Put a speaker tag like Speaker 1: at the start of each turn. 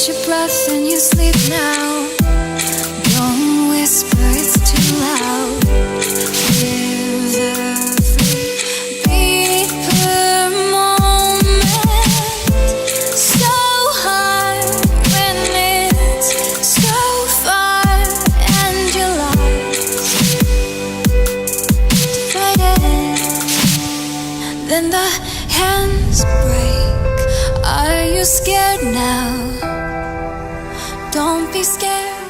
Speaker 1: catch your breath and you sleep now. Don't whisper, it's too loud. Live every beat per moment. So hard when it's so far and you're lost. Fight it, then the hands break. Are you scared now? Don't be scared.